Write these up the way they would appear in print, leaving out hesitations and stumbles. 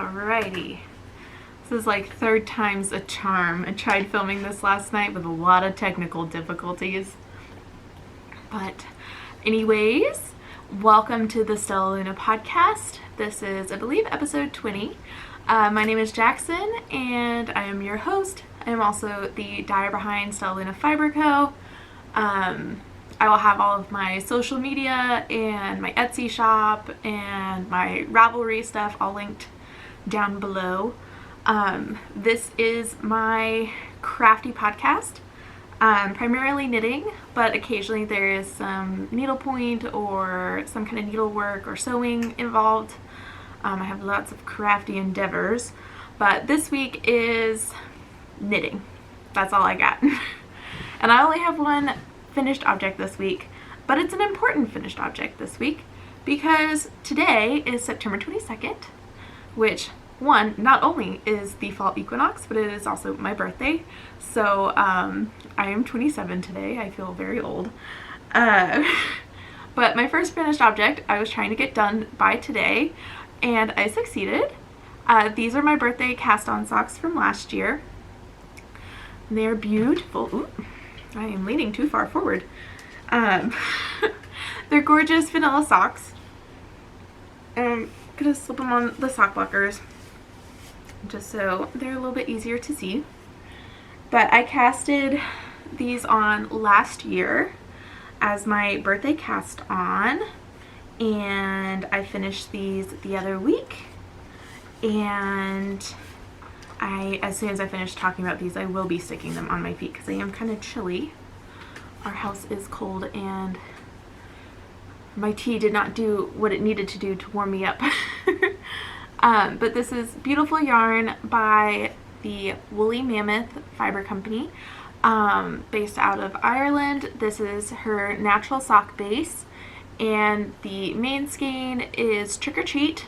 Alrighty. This is like third time's a charm. I tried filming this last night with a lot of technical difficulties. But anyways, welcome to the StellaLuna podcast. This is, I believe, episode 20. My name is Jackson and I am your host. I am also the dyer behind StellaLuna Fibre Co. I will have all of my social media and my Etsy shop and my Ravelry stuff all linked down below. This is my crafty podcast, primarily knitting, but occasionally there is some needlepoint or some kind of needlework or sewing involved. I have lots of crafty endeavors, but this week is knitting. That's all I got. And I only have one finished object this week, but it's an important finished object this week because today is September 22nd, which not only is the fall equinox, but it is also my birthday. So I am 27 today. I feel very old. But my first finished object I was trying to get done by today, and I succeeded. These are my birthday cast-on socks from last year. They're beautiful. Ooh, I am leaning too far forward. They're gorgeous vanilla socks. I'm gonna slip them on the sock blockers just so they're a little bit easier to see. But I casted these on last year as my birthday cast on, and I finished these the other week. And as soon as I finish talking about these, I will be sticking them on my feet because I am kind of chilly. Our house is cold and my tea did not do what it needed to do to warm me up. But this is beautiful yarn by the Woolly Mammoth Fibre Company, based out of Ireland. This is her natural sock base, and the main skein is Trick or Treat,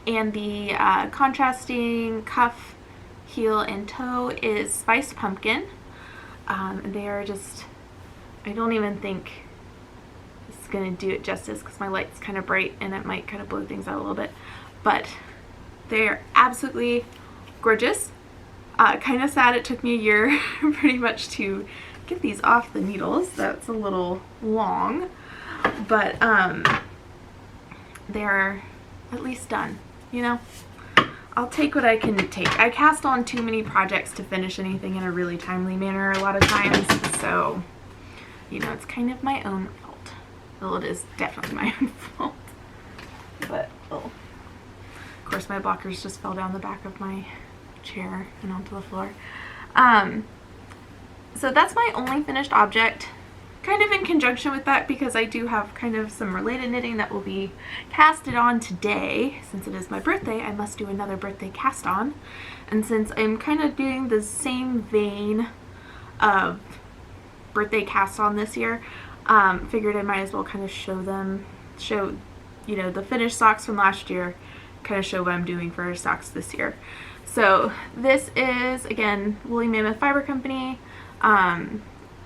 and the contrasting cuff, heel, and toe is Spiced Pumpkin. They are just, I don't even think it's gonna do it justice because my light's kind of bright and it might kind of blow things out a little bit, but they're absolutely gorgeous. Kind of sad it took me a year pretty much to get these off the needles. That's a little long, but they're at least done, you know? I'll take what I can take. I cast on too many projects to finish anything in a really timely manner a lot of times, so, you know, it's kind of my own fault. Well, it is definitely my own fault. But, oh. Of course, my blockers just fell down the back of my chair and onto the floor. So that's my only finished object. Kind of in conjunction with that, because I do have kind of some related knitting that will be casted on today. Since it is my birthday, I must do another birthday cast on. And since I'm kind of doing the same vein of birthday cast on this year, figured I might as well kind of show, you know, the finished socks from last year, kind of show what I'm doing for socks this year. So this is, again, Woolly Mammoth Fibre Company.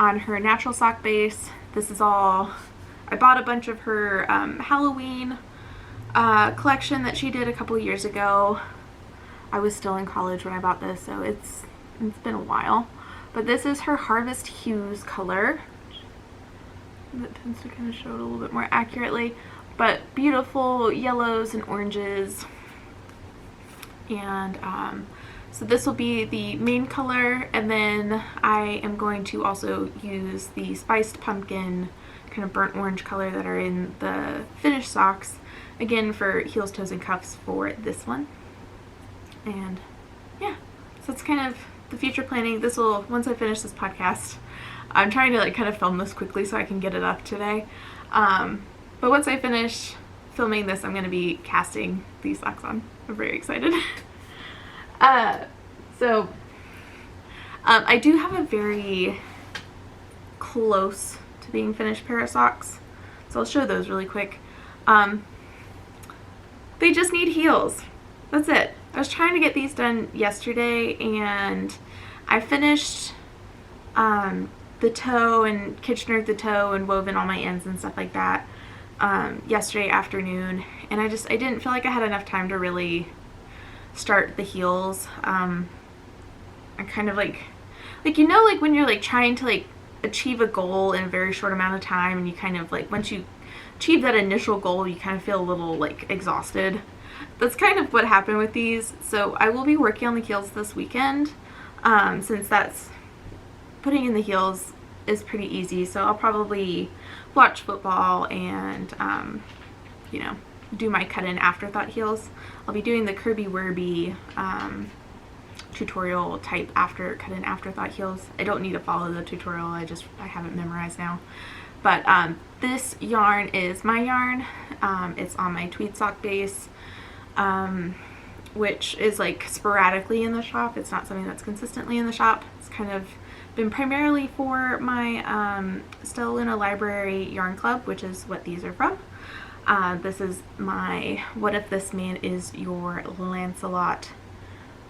On her natural sock base. This is all, I bought a bunch of her Halloween collection that she did a couple years ago. I was still in college when I bought this, so it's been a while. But this is her Harvest Hues color. That tends to kind of show it a little bit more accurately. But beautiful yellows and oranges. And so this will be the main color, and then I am going to also use the Spiced Pumpkin kind of burnt orange color that are in the finished socks, again for heels, toes, and cuffs for this one. And yeah, so it's kind of the future planning. This will, once I finish this podcast, I'm trying to like kind of film this quickly so I can get it up today. But once I finish filming this, I'm going to be casting these socks on. I'm very excited. So I do have a very close to being finished pair of socks, so I'll show those really quick. They just need heels. That's it. I was trying to get these done yesterday, and I finished the toe and Kitchener the toe and woven all my ends and stuff like that yesterday afternoon, and I didn't feel like I had enough time to really start the heels. I kind of like you know, like when you're like trying to like achieve a goal in a very short amount of time, and you kind of like, once you achieve that initial goal, you kind of feel a little like exhausted. That's kind of what happened with these. So I will be working on the heels this weekend, since that's, putting in the heels is pretty easy. So I'll probably watch football and you know, do my cut-in afterthought heels. I'll be doing the Kirby Werby tutorial type cut-in afterthought heels. I don't need to follow the tutorial, I have it memorized now. But this yarn is my yarn. It's on my Tweed sock base, which is like sporadically in the shop. It's not something that's consistently in the shop. It's kind of been primarily for my StellaLuna Library Yarn Club, which is what these are from. This is my What If This Man Is Your Lancelot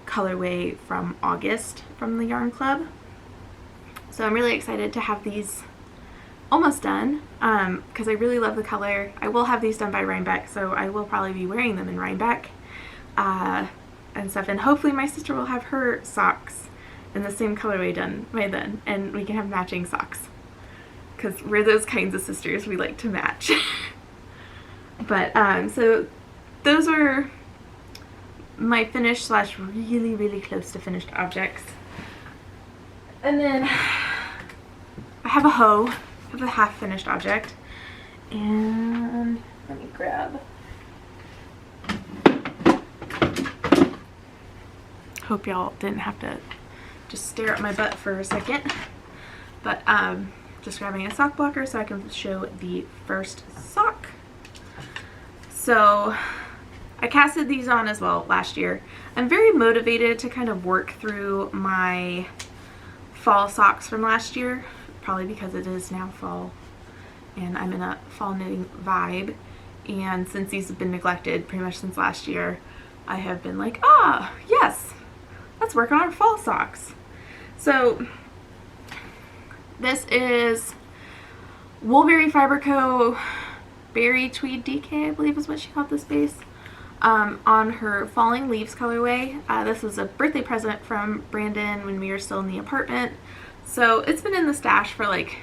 colorway from August from the Yarn Club. So I'm really excited to have these almost done, because I really love the color. I will have these done by Rhinebeck, so I will probably be wearing them in Rhinebeck and stuff, and hopefully my sister will have her socks in the same colorway done by then, and we can have matching socks, because we're those kinds of sisters, we like to match. But so those are my finished slash really, really close to finished objects. And then I have a hoe of a half finished object, and let me grab, hope y'all didn't have to just stare at my butt for a second, but just grabbing a sock blocker so I can show the first sock. So I casted these on as well last year. I'm very motivated to kind of work through my fall socks from last year, probably because it is now fall and I'm in a fall knitting vibe. And since these have been neglected pretty much since last year, I have been like, yes, let's work on our fall socks. So this is Woolberry Fibre Co. Berry Tweed DK, I believe is what she called this base, on her Falling Leaves colorway. This was a birthday present from Brandon when we were still in the apartment. So it's been in the stash for like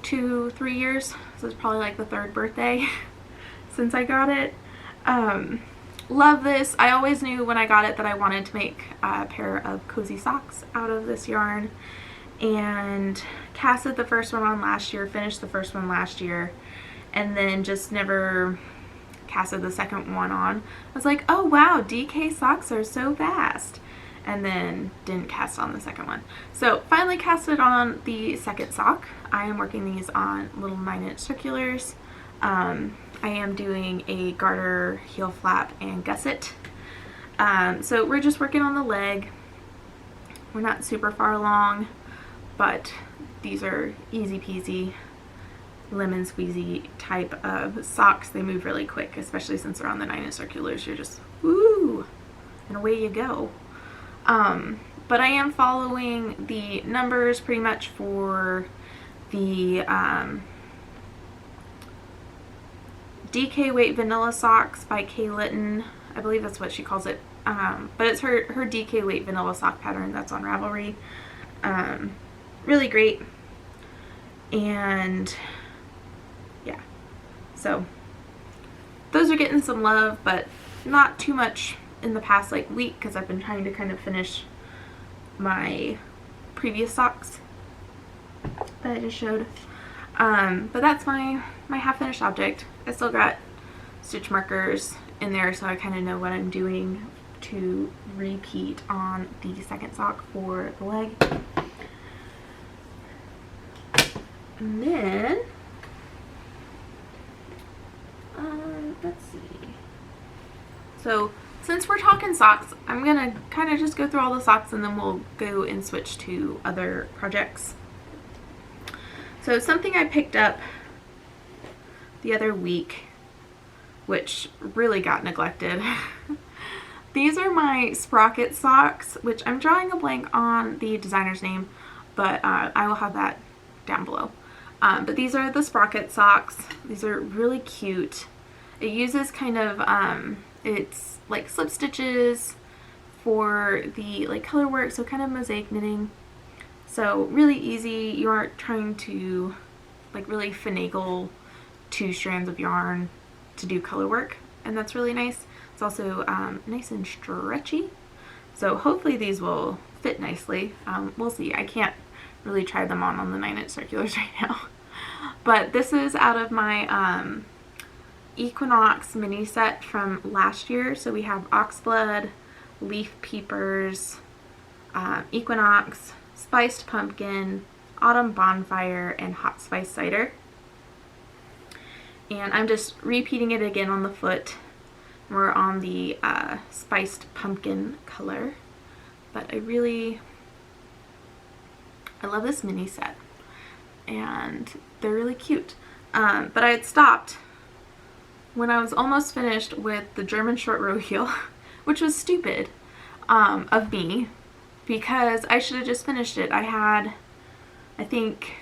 2-3 years. So it's probably like the third birthday since I got it. Love this. I always knew when I got it that I wanted to make a pair of cozy socks out of this yarn, and casted the first one on last year, finished the first one last year, and then just never casted the second one on. I was like, oh wow, DK socks are so fast, and then didn't cast on the second one. So finally casted on the second sock. I am working these on little 9-inch circulars. I am doing a garter, heel flap, and gusset. So we're just working on the leg. We're not super far along, but these are easy peasy, lemon squeezy type of socks. They move really quick, especially since they're on the 9-inch circulars. You're just, woo, and away you go. But I am following the numbers pretty much for the DK Weight Vanilla Socks by Kay Litton. I believe that's what she calls it. But it's her DK Weight Vanilla Sock pattern that's on Ravelry. Really great. And yeah, so those are getting some love, but not too much in the past like week, because I've been trying to kind of finish my previous socks that I just showed. But that's my half finished object. I still got stitch markers in there, so I kind of know what I'm doing to repeat on the second sock for the leg. And then let's see. So since we're talking socks, I'm gonna kind of just go through all the socks and then we'll go and switch to other projects. So something I picked up the other week, which really got neglected. These are my Sprocket Socks, which I'm drawing a blank on the designer's name, but I will have that down below. But these are the Sprocket Socks. These are really cute. It uses kind of It's like slip stitches for the like color work, so kind of mosaic knitting. So really easy. You aren't trying to like really finagle 2 strands of yarn to do color work, and that's really nice. It's also nice and stretchy, so hopefully these will fit nicely. We'll see. I can't really try them on the 9-inch circulars right now. But this is out of my Equinox mini set from last year. So we have Oxblood, Leaf Peepers, Equinox, Spiced Pumpkin, Autumn Bonfire, and Hot Spice Cider. And I'm just repeating it again on the foot. We're on the Spiced Pumpkin color. But I love this mini set. And they're really cute. But I had stopped when I was almost finished with the German short row heel, which was stupid of me, because I should have just finished it. I had, I think,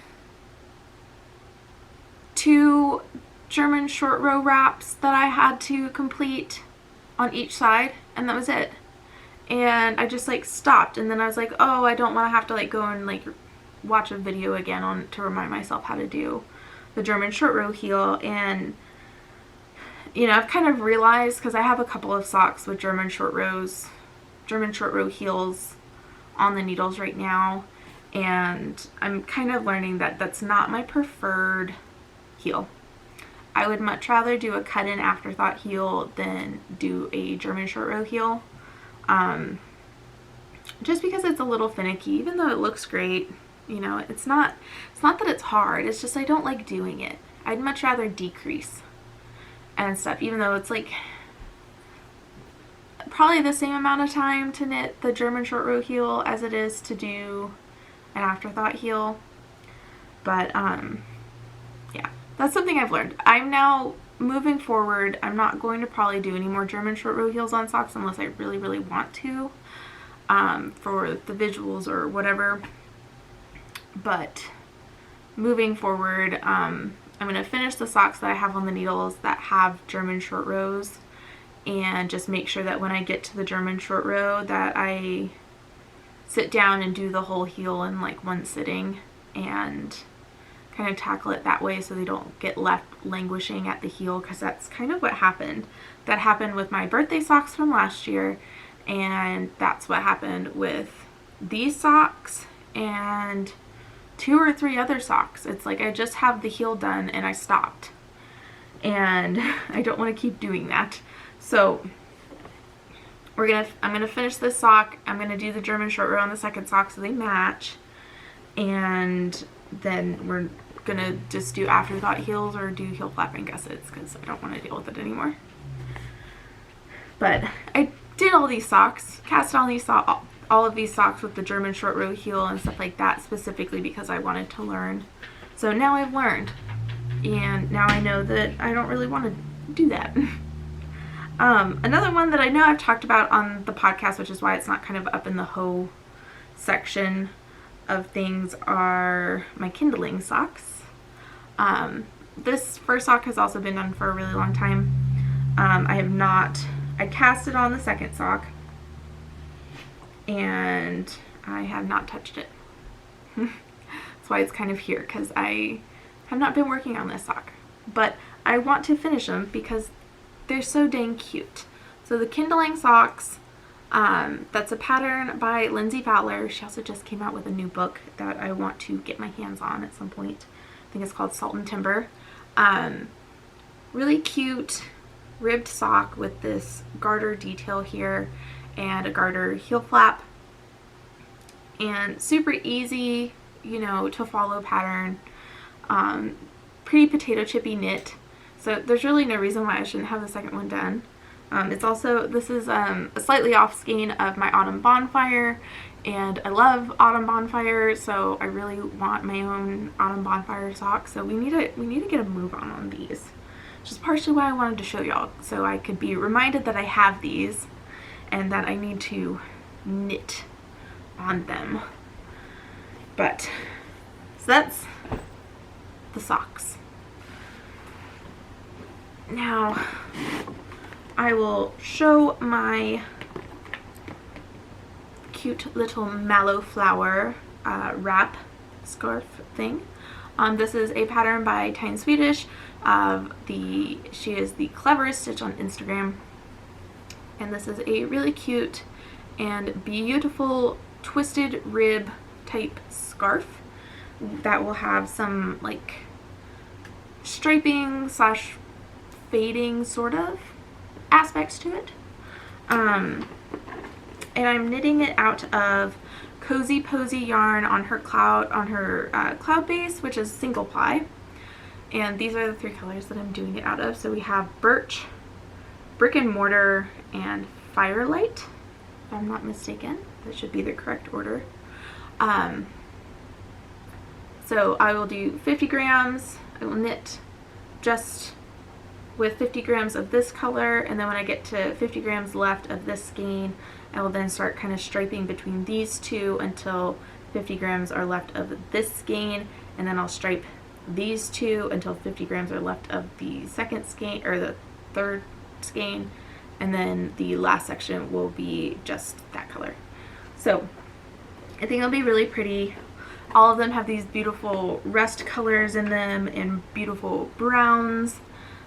2 German short row wraps that I had to complete on each side, and that was it. And I just like stopped, and then I was like, oh, I don't want to have to like go and like watch a video again to remind myself how to do the German short row heel. And you know, I've kind of realized, because I have a couple of socks with German short row heels on the needles right now, and I'm kind of learning that that's not my preferred heel. I would much rather do a cut-in afterthought heel than do a German short row heel, just because it's a little finicky. Even though it looks great, you know, it's not that it's hard, it's just I don't like doing it. I'd much rather decrease and stuff, even though it's like probably the same amount of time to knit the German short row heel as it is to do an afterthought heel. But yeah, that's something I've learned. I'm now moving forward, I'm not going to probably do any more German short row heels on socks unless I really, really want to, for the visuals or whatever. But moving forward, I'm going to finish the socks that I have on the needles that have German short rows, and just make sure that when I get to the German short row that I sit down and do the whole heel in like one sitting and kind of tackle it that way, so they don't get left languishing at the heel, because that's kind of what happened. That happened with my birthday socks from last year, and that's what happened with these socks and 2 or 3 other socks. It's like I just have the heel done and I stopped, and I don't want to keep doing that. So I'm gonna finish this sock. I'm gonna do the German short row on the second sock so they match, and then we're gonna just do afterthought heels or do heel flapping gussets, because I don't want to deal with it anymore. But I did all these socks, cast on these all of these socks with the German short row heel and stuff like that, specifically because I wanted to learn. So now I've learned, and now I know that I don't really want to do that. Another one that I know I've talked about on the podcast, which is why it's not kind of up in the hoe section of things, are my Kindling Socks. This first sock has also been done for a really long time. I cast it on the second sock, and I have not touched it. That's why it's kind of here, because I have not been working on this sock. But I want to finish them because they're so dang cute. So the Kindling Socks, that's a pattern by Lindsey Fowler. She also just came out with a new book that I want to get my hands on at some point. I think it's called Salt and Timber. Really cute ribbed sock with this garter detail here and a garter heel flap, and super easy, you know, to follow pattern. Pretty potato chippy knit, so there's really no reason why I shouldn't have the second one done. This is a slightly off skein of my Autumn Bonfire, and I love Autumn Bonfire, so I really want my own Autumn Bonfire socks. So we need to get a move on these, which is partially why I wanted to show y'all, so I could be reminded that I have these and that I need to knit on them. But so that's the socks. Now I will show my cute little mallow flower wrap scarf thing. This is a pattern by Tyne Swedish. She is the cleverest stitch on Instagram, and this is a really cute and beautiful twisted rib type scarf that will have some like striping slash fading sort of aspects to it. And I'm knitting it out of Cozy Posy yarn on her cloud base, which is single ply. And these are the 3 colors that I'm doing it out of. So we have Birch, Brick and Mortar, and Firelight, if I'm not mistaken. That should be the correct order. So I will do 50 grams. I will knit just with 50 grams of this color, and then when I get to 50 grams left of this skein, I will then start kind of striping between these two until 50 grams are left of this skein, and then I'll stripe these two until 50 grams are left of the second skein, or the third skein, and then the last section will be just that color. So I think it'll be really pretty. All of them have these beautiful rust colors in them and beautiful browns.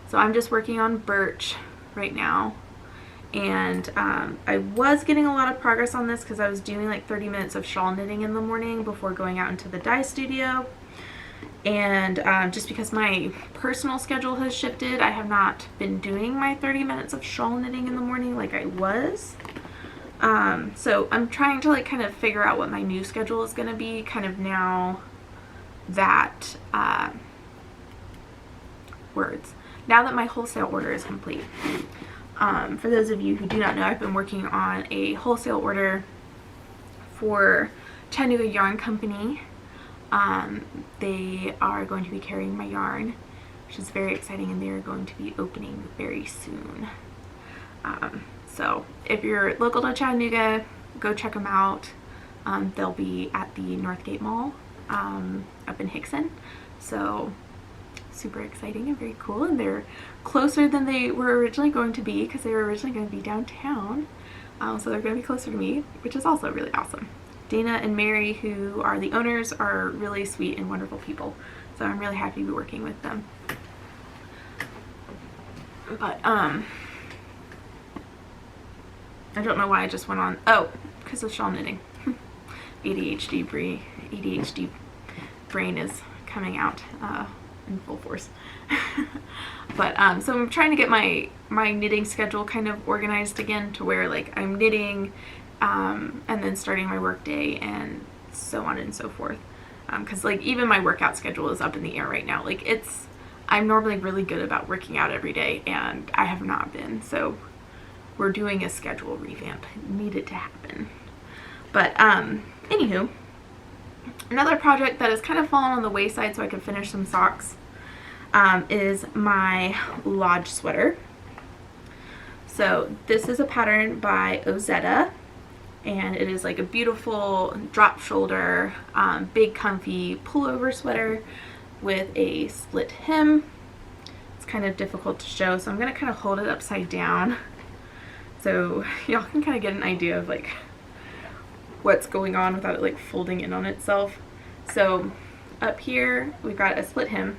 So I'm just working on Birch right now. And I was getting a lot of progress on this because I was doing like 30 minutes of shawl knitting in the morning before going out into the dye studio. And just because my personal schedule has shifted, I have not been doing my 30 minutes of shawl knitting in the morning like I was. So I'm trying to like kind of figure out what my new schedule is going to be kind of now that now that my wholesale order is complete. For those of you who do not know, I've been working on a wholesale order for Chattanooga Yarn Company. They are going to be carrying my yarn, which is very exciting, and they are going to be opening very soon. So if you're local to Chattanooga, go check them out. They'll be at the Northgate Mall up in Hickson. So super exciting and very cool, and they're closer than they were originally going to be because they were originally going to be downtown. So they're going to be closer to me, which is also really awesome. Dana and Mary, who are the owners, are really sweet and wonderful people. So I'm really happy to be working with them. But I don't know why I just went on. Oh, because of shawl knitting. ADHD brain is coming out in full force. But so I'm trying to get my knitting schedule kind of organized again to where like I'm knitting and then starting my work day and so on and so forth. Because like even my workout schedule is up in the air right now. Like I'm normally really good about working out every day, and I have not been. So we're doing a schedule revamp. It needed to happen. But anywho, another project that has kind of fallen on the wayside so I could finish some socks is my lodge sweater. So this is a pattern by Ozetta, and it is like a beautiful drop shoulder, big comfy pullover sweater with a split hem. It's kind of difficult to show, so I'm going to kind of hold it upside down so y'all can kind of get an idea of like what's going on without it like folding in on itself. So up here we've got a split hem,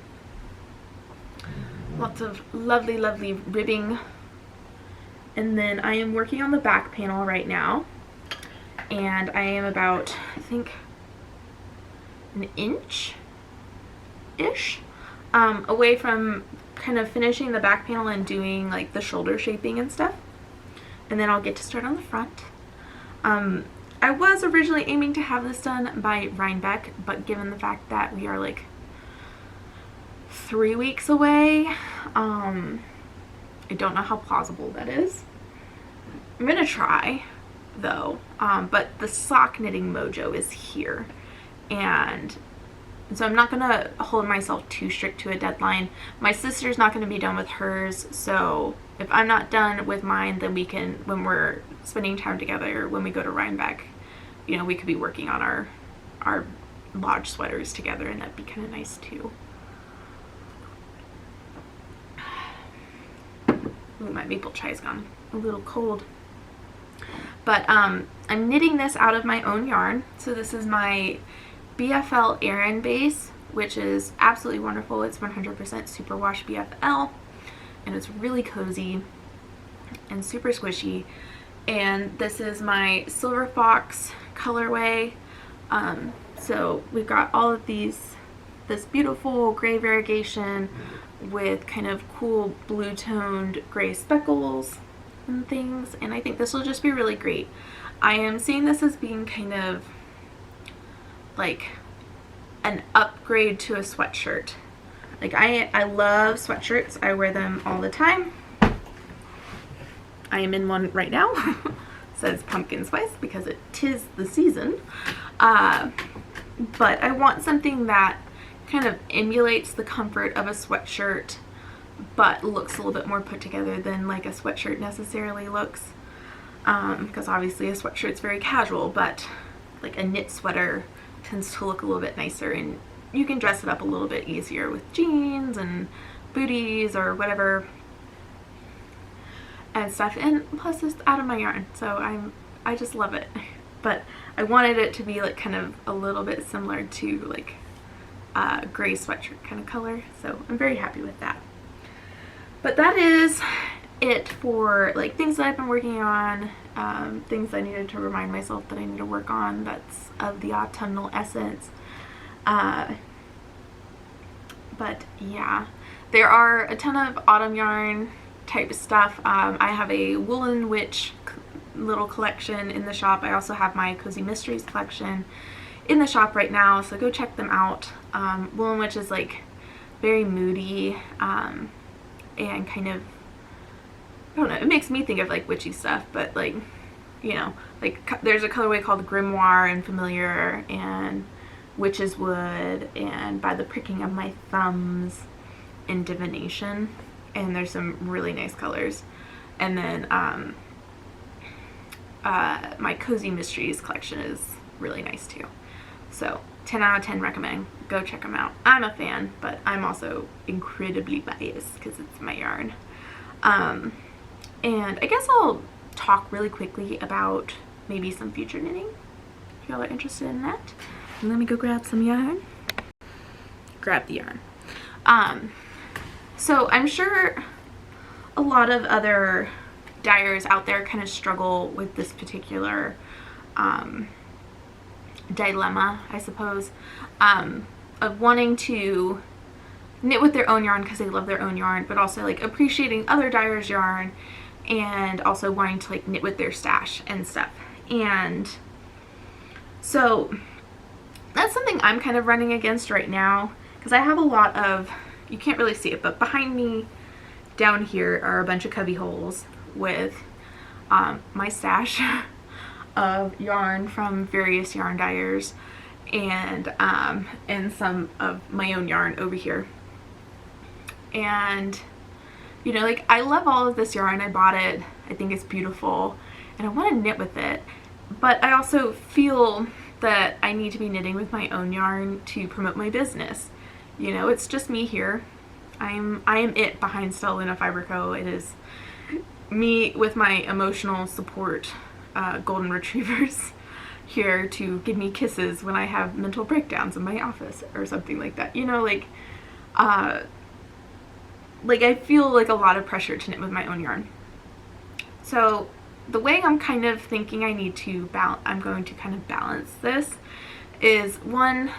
lots of lovely ribbing, and then I am working on the back panel right now, and I am about, I think, an inch-ish away from kind of finishing the back panel and doing like the shoulder shaping and stuff, and then I'll get to start on the front. I was originally aiming to have this done by Rhinebeck, but given the fact that we are like 3 weeks away, I don't know how plausible that is. I'm gonna try though, but the sock knitting mojo is here, and so I'm not gonna hold myself too strict to a deadline. My sister's not gonna be done with hers, so if I'm not done with mine, then we can, when we're spending time together, when we go to Rhinebeck, you know, we could be working on our lodge sweaters together, and that'd be kind of nice too. Ooh, my maple chai's gone a little cold. But I'm knitting this out of my own yarn. So this is my BFL Aran base, which is absolutely wonderful. It's 100% superwash BFL, and it's really cozy and super squishy. And this is my Silver Fox colorway. So we've got all of this beautiful gray variegation with kind of cool blue toned gray speckles and things, and I think this will just be really great. I am seeing this as being kind of like an upgrade to a sweatshirt. Like I love sweatshirts. I wear them all the time. I am in one right now. Says pumpkin spice because it tis the season. But I want something that kind of emulates the comfort of a sweatshirt, but looks a little bit more put together than like a sweatshirt necessarily looks. Because obviously a sweatshirt's very casual, but like a knit sweater tends to look a little bit nicer, and you can dress it up a little bit easier with jeans and booties or whatever and stuff. And plus it's out of my yarn, so I just love it. But I wanted it to be like kind of a little bit similar to like a gray sweatshirt kind of color, so I'm very happy with that. But that is it for like things that I've been working on, things I needed to remind myself that I need to work on that's of the autumnal essence. But yeah, there are a ton of autumn yarn type stuff. I have a Woolen Witch little collection in the shop. I also have my Cozy Mysteries collection in the shop right now, so go check them out. Woolen Witch is like very moody and kind of, I don't know, it makes me think of like witchy stuff, but like, you know, like there's a colorway called Grimoire and Familiar and Witch's Wood and By the Pricking of My Thumbs and Divination, and there's some really nice colors. And then my Cozy Mysteries collection is really nice too. So 10 out of 10 recommend. Go check them out. I'm a fan, but I'm also incredibly biased because it's my yarn. And I guess I'll talk really quickly about maybe some future knitting, if y'all are interested in that. And let me go grab some yarn. Grab the yarn. So I'm sure a lot of other dyers out there kind of struggle with this particular dilemma, I suppose, of wanting to knit with their own yarn because they love their own yarn, but also like appreciating other dyers' yarn and also wanting to like knit with their stash and stuff. And so that's something I'm kind of running against right now, because I have a lot of, you can't really see it, but behind me down here are a bunch of cubby holes with my stash of yarn from various yarn dyers and some of my own yarn over here. And you know, like I love all of this yarn. I bought it, I think it's beautiful, and I want to knit with it, but I also feel that I need to be knitting with my own yarn to promote my business. You know, it's just me here. I am it behind StellaLuna Fibre Co. It is me with my emotional support golden retrievers here to give me kisses when I have mental breakdowns in my office or something like that. You know, like I feel like a lot of pressure to knit with my own yarn. So the way I'm kind of thinking I'm going to kind of balance this is one,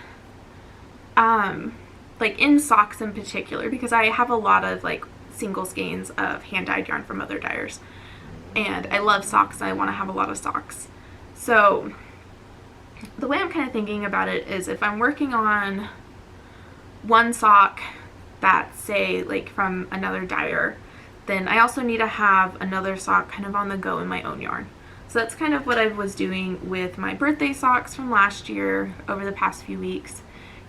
like in socks in particular, because I have a lot of like single skeins of hand dyed yarn from other dyers, and I love socks and I want to have a lot of socks. So the way I'm kind of thinking about it is, if I'm working on one sock that's say like from another dyer, then I also need to have another sock kind of on the go in my own yarn. So that's kind of what I was doing with my birthday socks from last year over the past few weeks,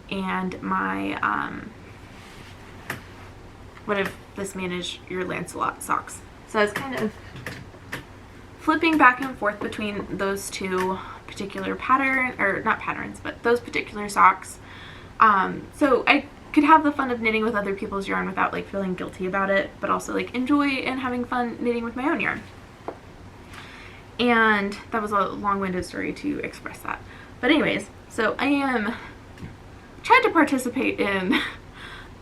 and my what if this managed your Lancelot socks. So I was kind of flipping back and forth between those two particular those particular socks. So I could have the fun of knitting with other people's yarn without like feeling guilty about it, but also like enjoy and having fun knitting with my own yarn. And that was a long-winded story to express that. But anyways, so I am trying to participate in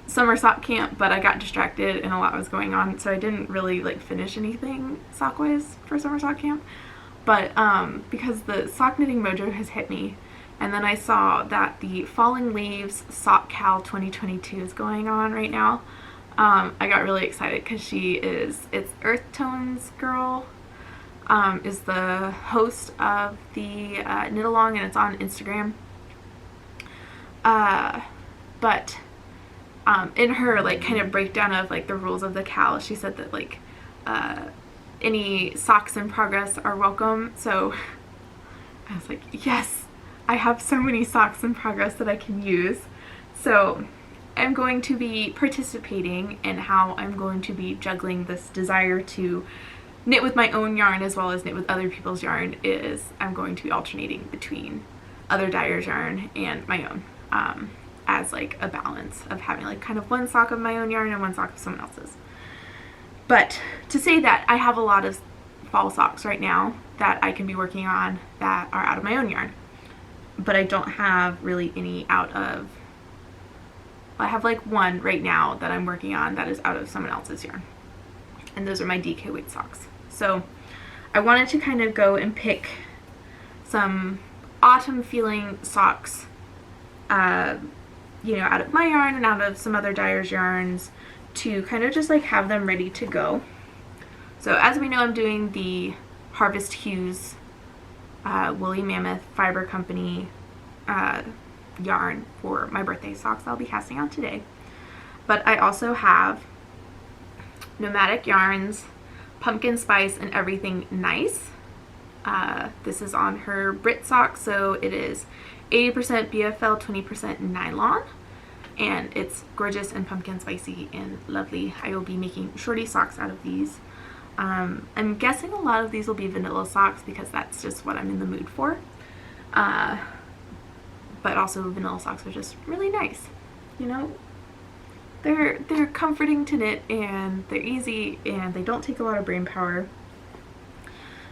summer sock camp, but I got distracted and a lot was going on, so I didn't really like finish anything sock-wise for summer sock camp. But because the sock knitting mojo has hit me, and then I saw that the Falling Leaves Sock Cal 2022 is going on right now, I got really excited because it's Earth Tones girl, is the host of the knit along, and it's on Instagram. But in her like kind of breakdown of like the rules of the Cal, she said that like any socks in progress are welcome. So I was like, yes, I have so many socks in progress that I can use. So I'm going to be participating in how I'm going to be juggling this desire to knit with my own yarn as well as knit with other people's yarn. Is I'm going to be alternating between other dyers' yarn and my own, as like a balance of having like kind of one sock of my own yarn and one sock of someone else's. But to say that I have a lot of fall socks right now that I can be working on that are out of my own yarn, but I don't have really any out of, I have like one right now that I'm working on that is out of someone else's yarn, and those are my DK weight socks. So I wanted to kind of go and pick some autumn feeling socks, you know, out of my yarn and out of some other dyers' yarns to kind of just like have them ready to go. So as we know, I'm doing the Harvest Hues Woolly Mammoth Fibre Company yarn for my birthday socks I'll be casting out today. But I also have Nomadic Yarns, Pumpkin Spice, and Everything Nice. This is on her Brit sock, so it is 80% BFL, 20% nylon, and it's gorgeous and pumpkin spicy and lovely. I will be making shorty socks out of these. I'm guessing a lot of these will be vanilla socks because that's just what I'm in the mood for. But also vanilla socks are just really nice. You know, they're comforting to knit, and they're easy, and they don't take a lot of brain power.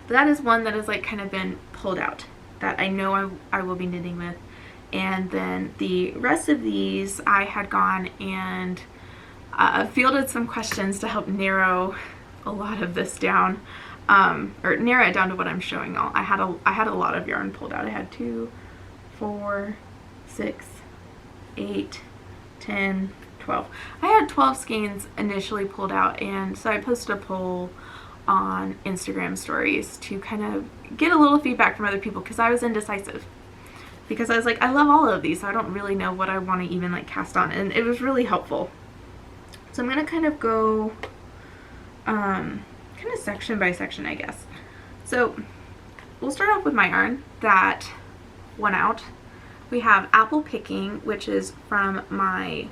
But that is one that has like kind of been pulled out that I know I will be knitting with. And then the rest of these I had gone and fielded some questions to help narrow a lot of this down, or narrow it down to what I'm showing all. I had a lot of yarn pulled out. I had 2, 4, 6, 8, 10, 12. I had 12 skeins initially pulled out, and so I posted a poll on Instagram stories to kind of get a little feedback from other people because I was indecisive. Because I was like, I love all of these, so I don't really know what I want to even like cast on, and it was really helpful. So I'm gonna kind of go kind of section by section, I guess. So we'll start off with my yarn that went out. We have Apple Picking, which is from my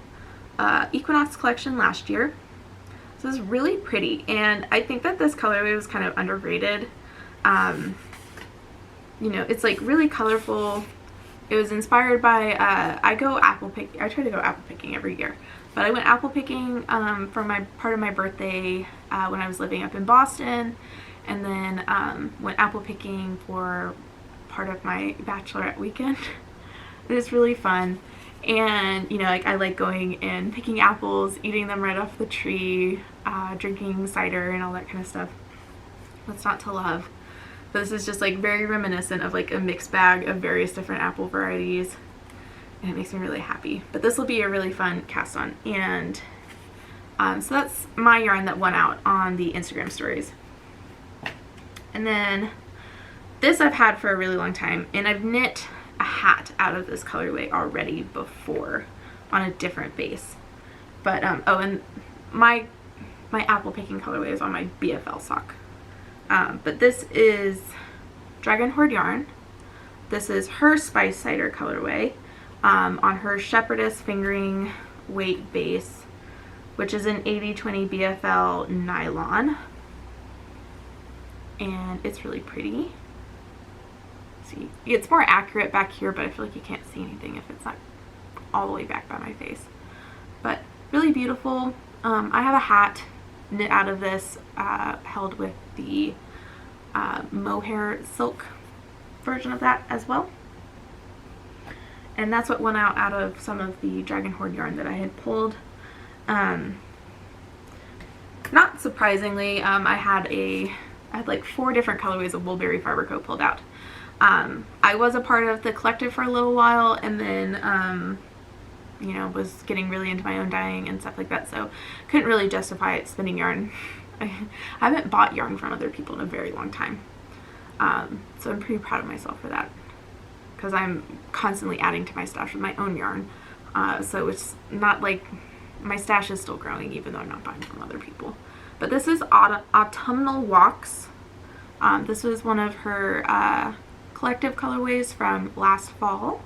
Equinox collection last year. So this is really pretty, and I think that this colorway was kind of underrated. You know, it's like really colorful. It was inspired by, I try to go apple picking every year, but I went apple picking for my part of my birthday when I was living up in Boston, and then went apple picking for part of my bachelorette weekend. It was really fun, and you know, like I like going and picking apples, eating them right off the tree, drinking cider and all that kind of stuff. What's not to love? But this is just like very reminiscent of like a mixed bag of various different apple varieties, and it makes me really happy. But this will be a really fun cast on, and so that's my yarn that went out on the Instagram stories. And then this I've had for a really long time, and I've knit a hat out of this colorway already before on a different base. But oh, and my apple picking colorway is on my BFL sock. But this is Dragon Horde yarn. This is her Spice Cider colorway on her Shepherdess Fingering weight base, which is an 80/20 BFL nylon. And it's really pretty. See, it's more accurate back here, but I feel like you can't see anything if it's not all the way back by my face. Really beautiful. I have a hat knit out of this, held with the mohair silk version of that as well. And that's what went out of some of the Dragon Horde yarn that I had pulled. Not surprisingly, I had like 4 different colorways of Woolberry Fibre Co pulled out. I was a part of the collective for a little while, and then you know, was getting really into my own dyeing and stuff like that, so couldn't really justify spending yarn. I haven't bought yarn from other people in a very long time, so I'm pretty proud of myself for that, because I'm constantly adding to my stash with my own yarn, so it's not like my stash is still growing even though I'm not buying from other people. But this is Autumnal Walks. This was one of her collective colorways from last fall.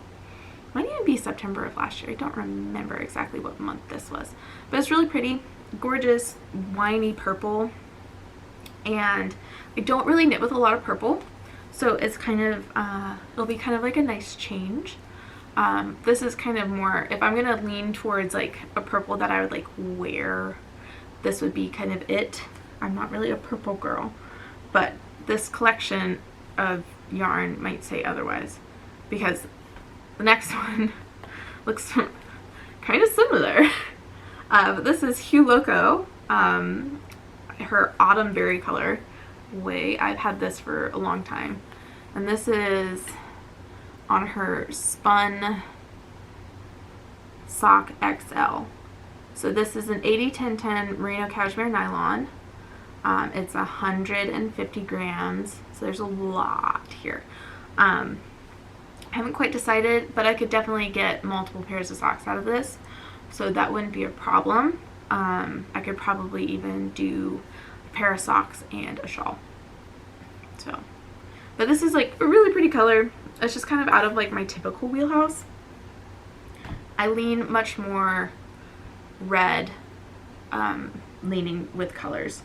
Might even be September of last year. I don't remember exactly what month this was. But it's really pretty, gorgeous, winey purple. And I don't really knit with a lot of purple, so it's kind of, it'll be kind of like a nice change. This is kind of more, if I'm going to lean towards like a purple that I would like wear, this would be kind of it. I'm not really a purple girl, but this collection of yarn might say otherwise, because the next one looks kind of similar. This is Hue Loco, her Autumn Berry color way. I've had this for a long time, and this is on her Spun Sock XL. So this is an 80-10-10 merino cashmere nylon. It's 150 grams, so there's a lot here. I haven't quite decided, but I could definitely get multiple pairs of socks out of this, so that wouldn't be a problem. I could probably even do a pair of socks and a shawl. So, but this is like a really pretty color. It's just kind of out of like my typical wheelhouse. I lean much more red, leaning with colors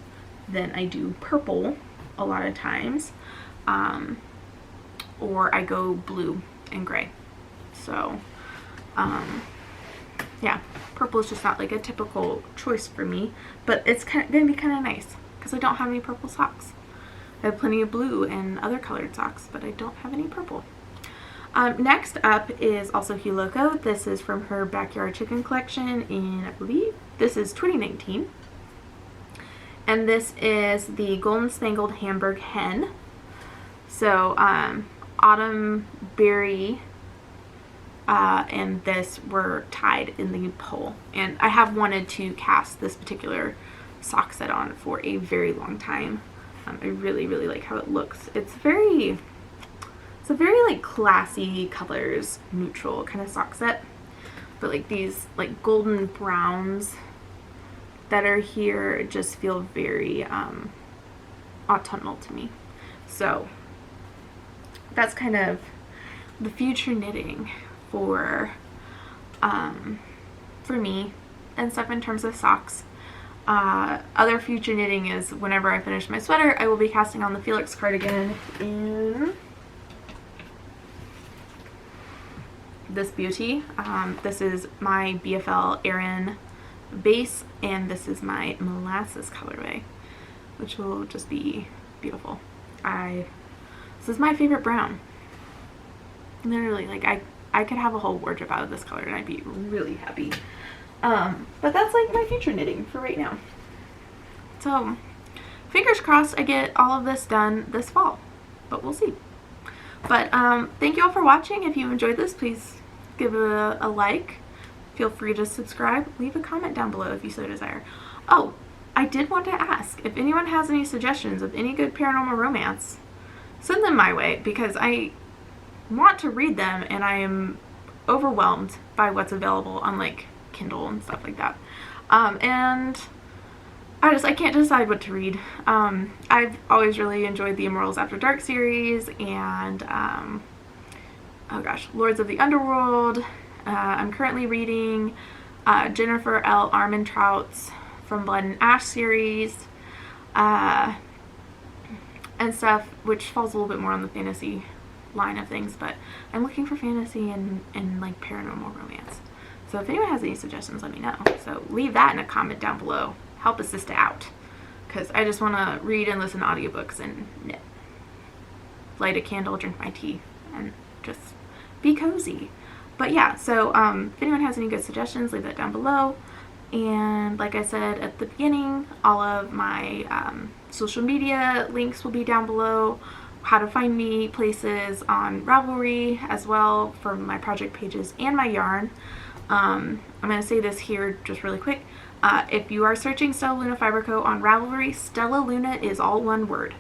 than I do purple a lot of times, or I go blue and gray. So yeah, purple is just not like a typical choice for me, but it's gonna be kind of nice because I don't have any purple socks. I have plenty of blue and other colored socks, but I don't have any purple. Next up is also Hue Loco. This is from her Backyard Chicken collection in, I believe, this is 2019. And this is the Golden Spangled Hamburg Hen. So, Autumn Berry and this were tied in the pole. And I have wanted to cast this particular sock set on for a very long time. I really, really like how it looks. It's a very like classy colors, neutral kind of sock set. But like these like golden browns that are here just feel very autumnal to me. So that's kind of the future knitting for me and stuff in terms of socks. Other future knitting is whenever I finish my sweater, I will be casting on the Felix cardigan in this beauty. This is my BFL Aran base, and this is my molasses colorway, which will just be beautiful. This is my favorite brown. Literally, like I could have a whole wardrobe out of this color and I'd be really happy. But that's like my future knitting for right now. So fingers crossed I get all of this done this fall, but we'll see. But thank you all for watching. If you enjoyed this, please give it a like. Feel free to subscribe. Leave a comment down below if you so desire. Oh, I did want to ask if anyone has any suggestions of any good paranormal romance, send them my way, because I want to read them and I am overwhelmed by what's available on like Kindle and stuff like that. And I can't decide what to read. I've always really enjoyed the Immortals After Dark series and oh gosh, Lords of the Underworld. I'm currently reading Jennifer L. Armentrout's From Blood and Ash series and stuff, which falls a little bit more on the fantasy line of things, but I'm looking for fantasy and like paranormal romance. So if anyone has any suggestions, let me know. So leave that in a comment down below. Help a sister out. Because I just want to read and listen to audiobooks and knit. Light a candle, drink my tea, and just be cozy. But yeah, so if anyone has any good suggestions, leave that down below. And like I said at the beginning, all of my social media links will be down below. How to find me, places on Ravelry as well for my project pages and my yarn. I'm going to say this here just really quick. If you are searching StellaLuna Fibre Co. on Ravelry, StellaLuna is all one word.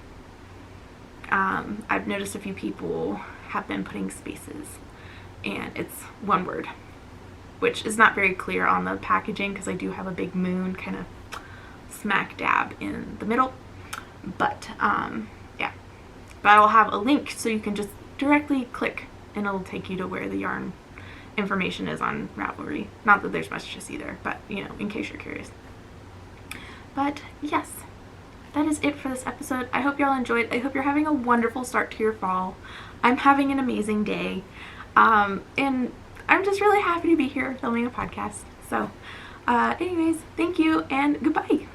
I've noticed a few people have been putting spaces, and it's one word, which is not very clear on the packaging because I do have a big moon kind of smack dab in the middle. But yeah, but I'll have a link so you can just directly click and it'll take you to where the yarn information is on Ravelry. Not that there's much to see there, but you know, in case you're curious. But yes, that is it for this episode. I hope y'all enjoyed. I hope you're having a wonderful start to your fall. I'm having an amazing day. And I'm just really happy to be here filming a podcast. So anyways, thank you and goodbye.